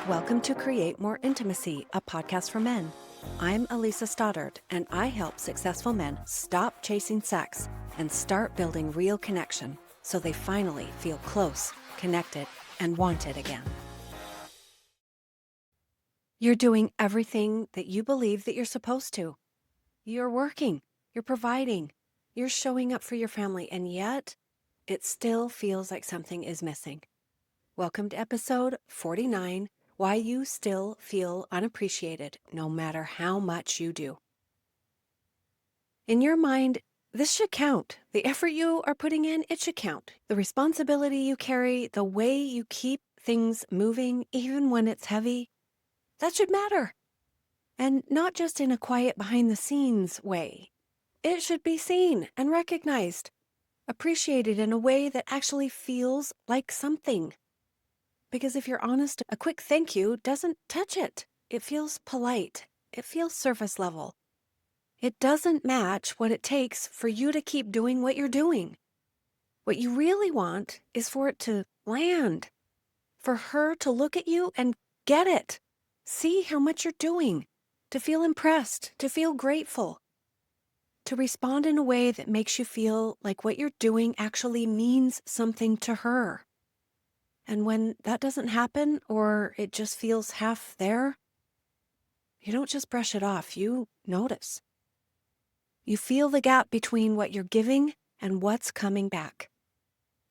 Welcome to Create More Intimacy, a podcast for men. I'm Elisa Stoddard, and I help successful men stop chasing sex and start building real connection so they finally feel close, connected, and wanted again. You're doing everything that you believe that you're supposed to. You're working, you're providing, you're showing up for your family, and yet it still feels like something is missing. Welcome to episode 49, Why You Still Feel Unappreciated No Matter How Much You Do. In your mind, this should count. The effort you are putting in, it should count. The responsibility you carry, the way you keep things moving, even when it's heavy, that should matter. And not just in a quiet behind-the-scenes way. It should be seen and recognized, appreciated in a way that actually feels like something. Because if you're honest, a quick thank you doesn't touch it. It feels polite. It feels surface level. It doesn't match what it takes for you to keep doing what you're doing. What you really want is for it to land, for her to look at you and get it, see how much you're doing, to feel impressed, to feel grateful, to respond in a way that makes you feel like what you're doing actually means something to her. And when that doesn't happen, or it just feels half there, you don't just brush it off, you notice. You feel the gap between what you're giving and what's coming back.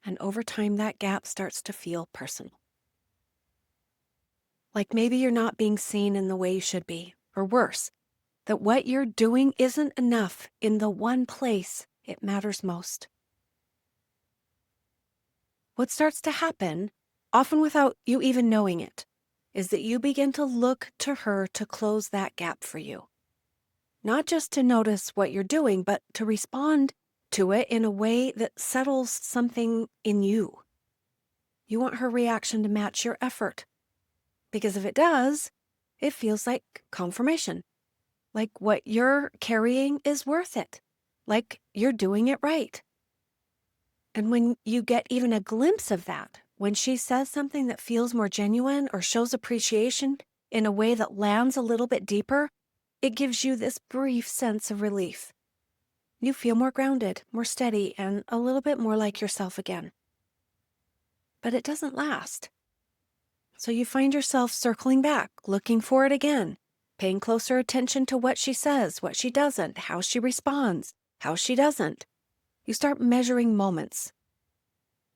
And over time, that gap starts to feel personal. Like maybe you're not being seen in the way you should be, or worse, that what you're doing isn't enough in the one place it matters most. What starts to happen, often without you even knowing it, is that you begin to look to her to close that gap for you. Not just to notice what you're doing, but to respond to it in a way that settles something in you. You want her reaction to match your effort. Because if it does, it feels like confirmation. Like what you're carrying is worth it. Like you're doing it right. And when you get even a glimpse of that, when she says something that feels more genuine or shows appreciation in a way that lands a little bit deeper, it gives you this brief sense of relief. You feel more grounded, more steady, and a little bit more like yourself again. But it doesn't last. So you find yourself circling back, looking for it again, paying closer attention to what she says, what she doesn't, how she responds, how she doesn't. You start measuring moments,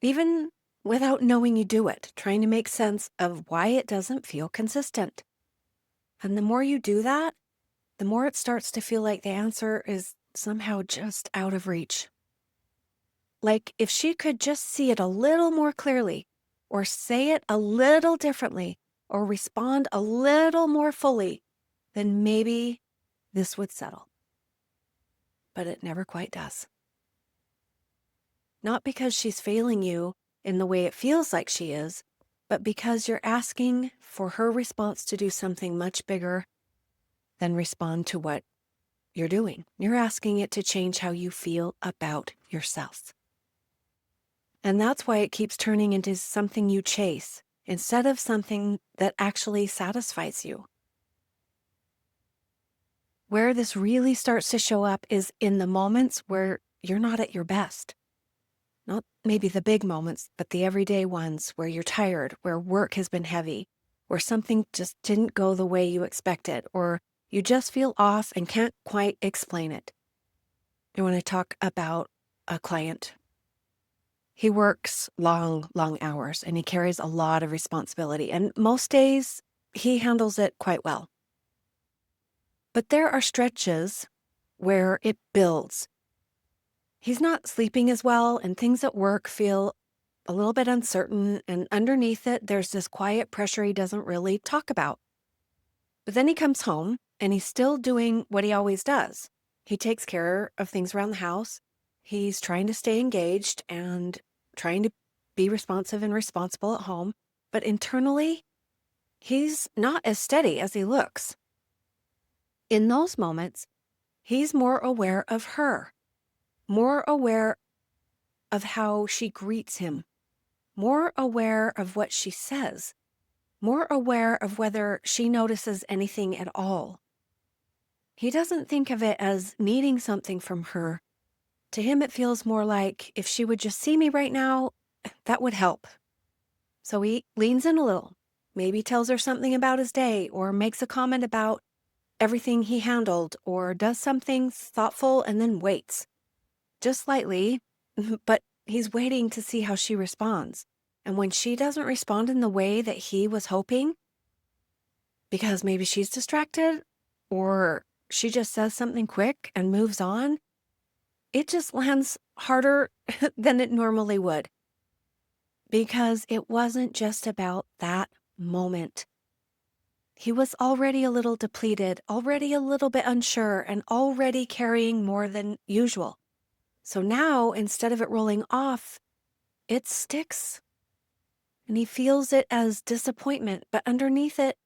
even without knowing you do it, trying to make sense of why it doesn't feel consistent. And the more you do that, the more it starts to feel like the answer is somehow just out of reach. Like if she could just see it a little more clearly, or say it a little differently, or respond a little more fully, then maybe this would settle. But it never quite does. Not because she's failing you in the way it feels like she is, but because you're asking for her response to do something much bigger than respond to what you're doing. You're asking it to change how you feel about yourself. And that's why it keeps turning into something you chase instead of something that actually satisfies you. Where this really starts to show up is in the moments where you're not at your best. Not maybe the big moments, but the everyday ones where you're tired, where work has been heavy, where something just didn't go the way you expected, or you just feel off and can't quite explain it. And when I talk about a client, he works long, long hours and he carries a lot of responsibility. And most days he handles it quite well. But there are stretches where it builds. He's not sleeping as well, and things at work feel a little bit uncertain, and underneath it, there's this quiet pressure he doesn't really talk about. But then he comes home, and he's still doing what he always does. He takes care of things around the house. He's trying to stay engaged and trying to be responsive and responsible at home. But internally, he's not as steady as he looks. In those moments, he's more aware of her, more aware of how she greets him, more aware of what she says, more aware of whether she notices anything at all. He doesn't think of it as needing something from her. To him, it feels more like if she would just see me right now, that would help. So he leans in a little, maybe tells her something about his day, or makes a comment about everything he handled, or does something thoughtful and then waits. Just slightly, but he's waiting to see how she responds. And when she doesn't respond in the way that he was hoping, because maybe she's distracted, or she just says something quick and moves on, it just lands harder than it normally would. Because it wasn't just about that moment. He was already a little depleted, already a little bit unsure, and already carrying more than usual. So now, instead of it rolling off, it sticks. And he feels it as disappointment, but underneath it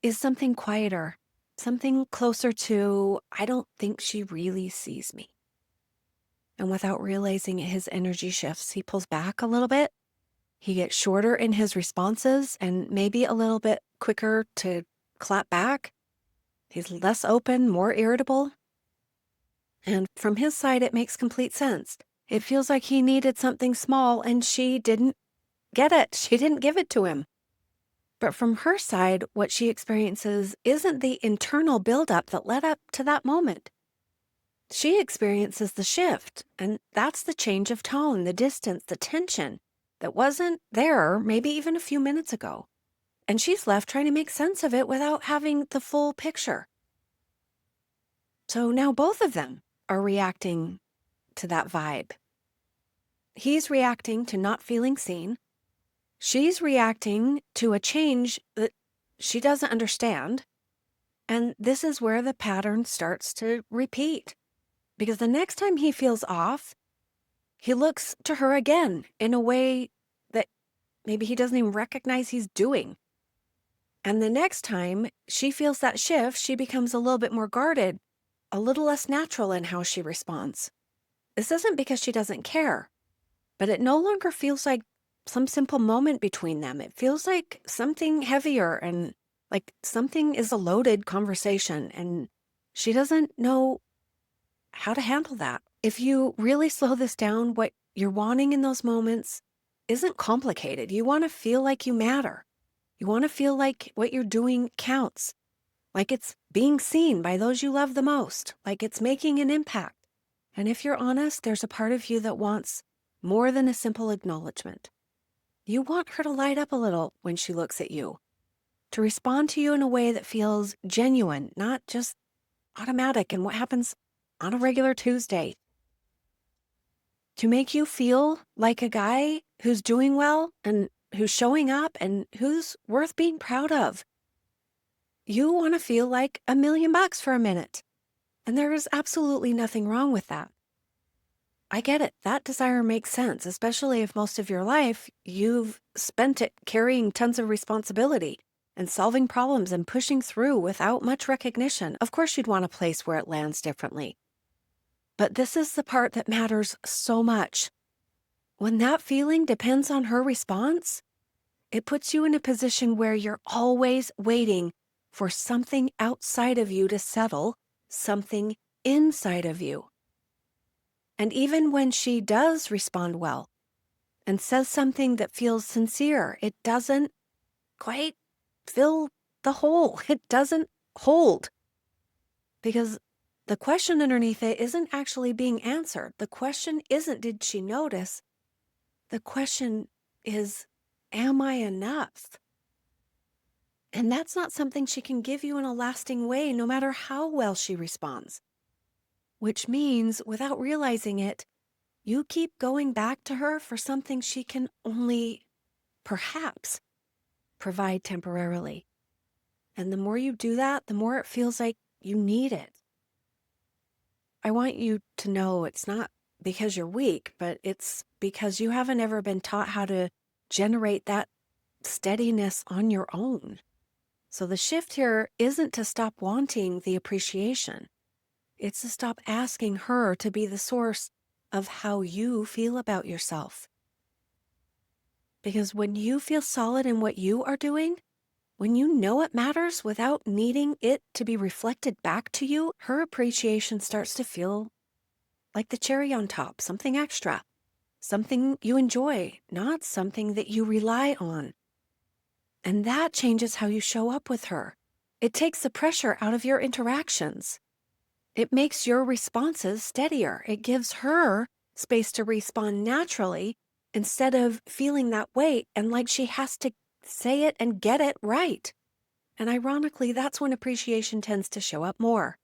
is something quieter, something closer to, I don't think she really sees me. And without realizing it, his energy shifts. He pulls back a little bit. He gets shorter in his responses and maybe a little bit quicker to clap back. He's less open, more irritable. And from his side, it makes complete sense. It feels like he needed something small and she didn't get it. She didn't give it to him. But from her side, what she experiences isn't the internal buildup that led up to that moment. She experiences the shift, and that's the change of tone, the distance, the tension that wasn't there maybe even a few minutes ago. And she's left trying to make sense of it without having the full picture. So now both of them are reacting to that vibe. He's reacting to not feeling seen. She's reacting to a change that she doesn't understand. And this is where the pattern starts to repeat. Because the next time he feels off, he looks to her again in a way that maybe he doesn't even recognize he's doing. And the next time she feels that shift, she becomes a little bit more guarded, a little less natural in how she responds. This isn't because she doesn't care, but it no longer feels like some simple moment between them. It feels like something heavier and like something is a loaded conversation, and she doesn't know how to handle that. If you really slow this down, what you're wanting in those moments isn't complicated. You want to feel like you matter. You want to feel like what you're doing counts, like it's being seen by those you love the most, like it's making an impact. And if you're honest, there's a part of you that wants more than a simple acknowledgement. You want her to light up a little when she looks at you, to respond to you in a way that feels genuine, not just automatic and what happens on a regular Tuesday. To make you feel like a guy who's doing well and who's showing up and who's worth being proud of. You want to feel like $1,000,000 for a minute. And there is absolutely nothing wrong with that. I get it. That desire makes sense, especially if most of your life you've spent it carrying tons of responsibility and solving problems and pushing through without much recognition. Of course, you'd want a place where it lands differently. But this is the part that matters so much. When that feeling depends on her response, it puts you in a position where you're always waiting for something outside of you to settle, something inside of you. And even when she does respond well and says something that feels sincere, it doesn't quite fill the hole. It doesn't hold. Because the question underneath it isn't actually being answered. The question isn't, did she notice? The question is, am I enough? And that's not something she can give you in a lasting way, no matter how well she responds. Which means, without realizing it, you keep going back to her for something she can only, perhaps, provide temporarily. And the more you do that, the more it feels like you need it. I want you to know it's not because you're weak, but it's because you haven't ever been taught how to generate that steadiness on your own. So the shift here isn't to stop wanting the appreciation. It's to stop asking her to be the source of how you feel about yourself. Because when you feel solid in what you are doing, when you know it matters without needing it to be reflected back to you, her appreciation starts to feel like the cherry on top, something extra, something you enjoy, not something that you rely on. And that changes how you show up with her. It takes the pressure out of your interactions. It makes your responses steadier. It gives her space to respond naturally instead of feeling that weight and like she has to say it and get it right. And ironically, that's when appreciation tends to show up more.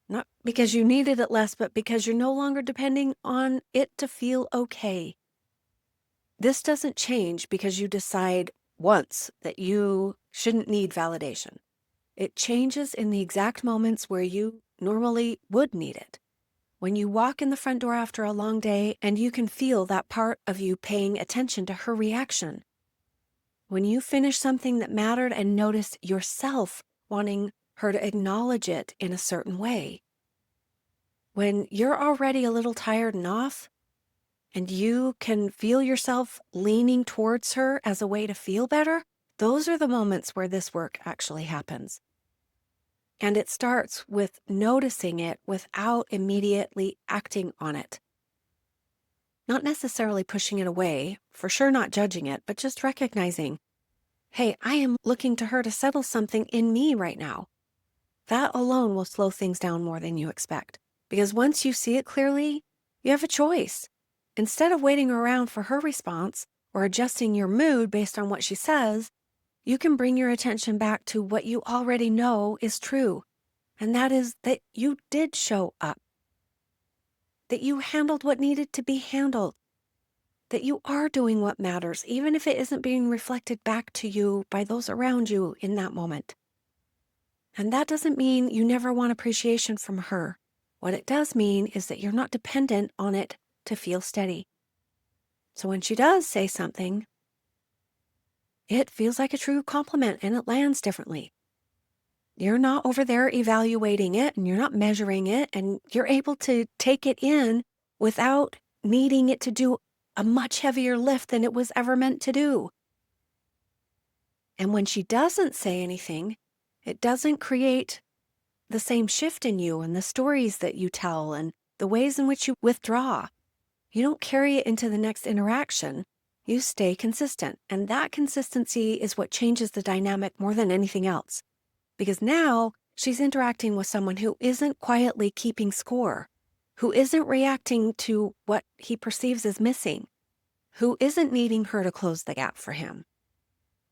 Not because you needed it less, but because you're no longer depending on it to feel okay. This doesn't change because you decide once that you shouldn't need validation. It changes in the exact moments where you normally would need it. When you walk in the front door after a long day and you can feel that part of you paying attention to her reaction. When you finish something that mattered and notice yourself wanting her to acknowledge it in a certain way. When you're already a little tired and off, and you can feel yourself leaning towards her as a way to feel better, those are the moments where this work actually happens. And it starts with noticing it without immediately acting on it. Not necessarily pushing it away, for sure not judging it, but just recognizing, hey, I am looking to her to settle something in me right now. That alone will slow things down more than you expect. Because once you see it clearly, you have a choice. Instead of waiting around for her response or adjusting your mood based on what she says, you can bring your attention back to what you already know is true. And that is that you did show up, that you handled what needed to be handled, that you are doing what matters, even if it isn't being reflected back to you by those around you in that moment. And that doesn't mean you never want appreciation from her. What it does mean is that you're not dependent on it to feel steady. So when she does say something, it feels like a true compliment and it lands differently. You're not over there evaluating it and you're not measuring it, and you're able to take it in without needing it to do a much heavier lift than it was ever meant to do. And when she doesn't say anything, it doesn't create the same shift in you and the stories that you tell and the ways in which you withdraw. You don't carry it into the next interaction. You stay consistent. And that consistency is what changes the dynamic more than anything else. Because now she's interacting with someone who isn't quietly keeping score, who isn't reacting to what he perceives as missing, who isn't needing her to close the gap for him.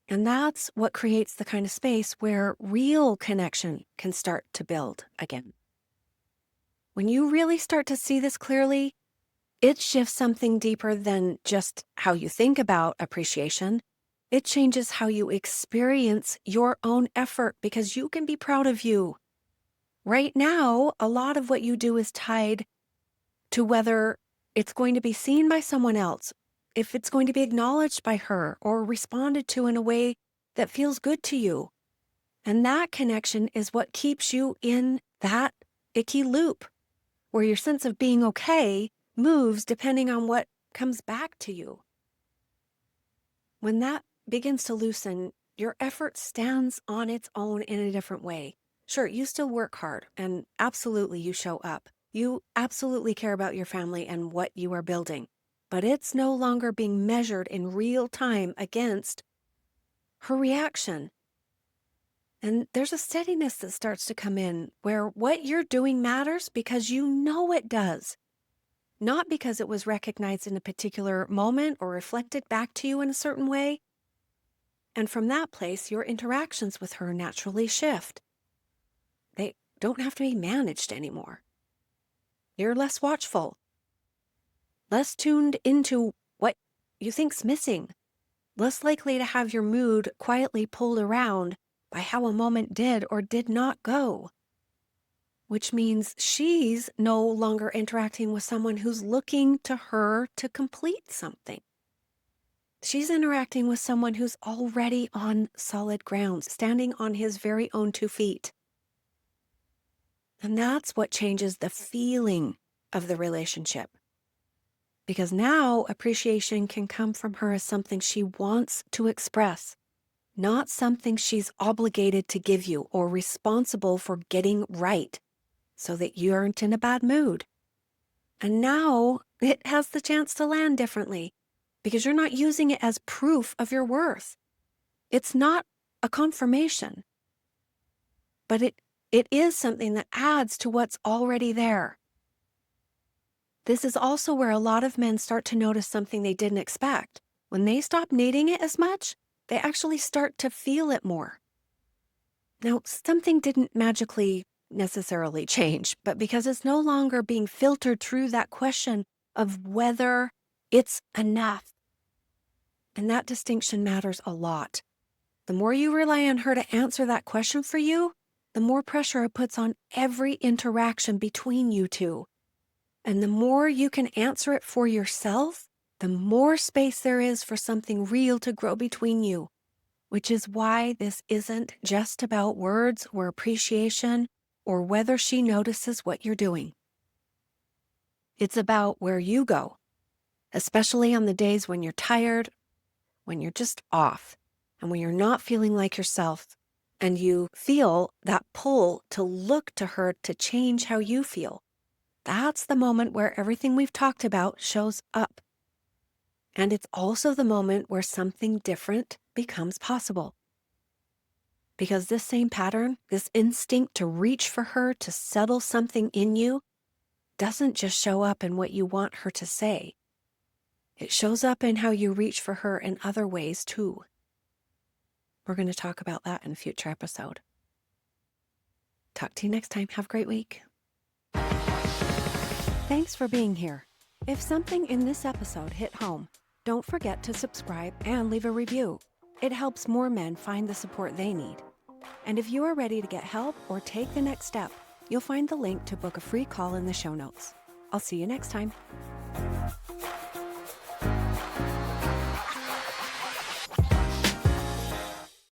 And that's what creates the kind of space where real connection can start to build again. When you really start to see this clearly, it shifts something deeper than just how you think about appreciation. It changes how you experience your own effort because you can be proud of you. Right now, a lot of what you do is tied to whether it's going to be seen by someone else, if it's going to be acknowledged by her or responded to in a way that feels good to you. And that connection is what keeps you in that icky loop where your sense of being okay moves depending on what comes back to you. When that begins to loosen, your effort stands on its own in a different way. Sure, you still work hard and absolutely you show up. You absolutely care about your family and what you are building, but it's no longer being measured in real time against her reaction. And there's a steadiness that starts to come in where what you're doing matters because you know it does. Not because it was recognized in a particular moment or reflected back to you in a certain way. And from that place, your interactions with her naturally shift. They don't have to be managed anymore. You're less watchful, less tuned into what you think's missing, less likely to have your mood quietly pulled around by how a moment did or did not go. Which means she's no longer interacting with someone who's looking to her to complete something. She's interacting with someone who's already on solid ground, standing on his very own 2 feet. And that's what changes the feeling of the relationship. Because now appreciation can come from her as something she wants to express, not something she's obligated to give you or responsible for getting right so that you aren't in a bad mood. And now it has the chance to land differently because you're not using it as proof of your worth. It's not a confirmation, but it is something that adds to what's already there. This is also where a lot of men start to notice something they didn't expect. When they stop needing it as much, they actually start to feel it more. Now, something didn't magically necessarily change, but because it's no longer being filtered through that question of whether it's enough. And that distinction matters a lot. The more you rely on her to answer that question for you, the more pressure it puts on every interaction between you two. And the more you can answer it for yourself, the more space there is for something real to grow between you. Which is why this isn't just about words or appreciation or whether she notices what you're doing. It's about where you go, especially on the days when you're tired, when you're just off, and when you're not feeling like yourself, and you feel that pull to look to her to change how you feel. That's the moment where everything we've talked about shows up. And it's also the moment where something different becomes possible. Because this same pattern, this instinct to reach for her to settle something in you, doesn't just show up in what you want her to say. It shows up in how you reach for her in other ways too. We're going to talk about that in a future episode. Talk to you next time. Have a great week. Thanks for being here. If something in this episode hit home, don't forget to subscribe and leave a review. It helps more men find the support they need. And if you are ready to get help or take the next step, you'll find the link to book a free call in the show notes. I'll see you next time.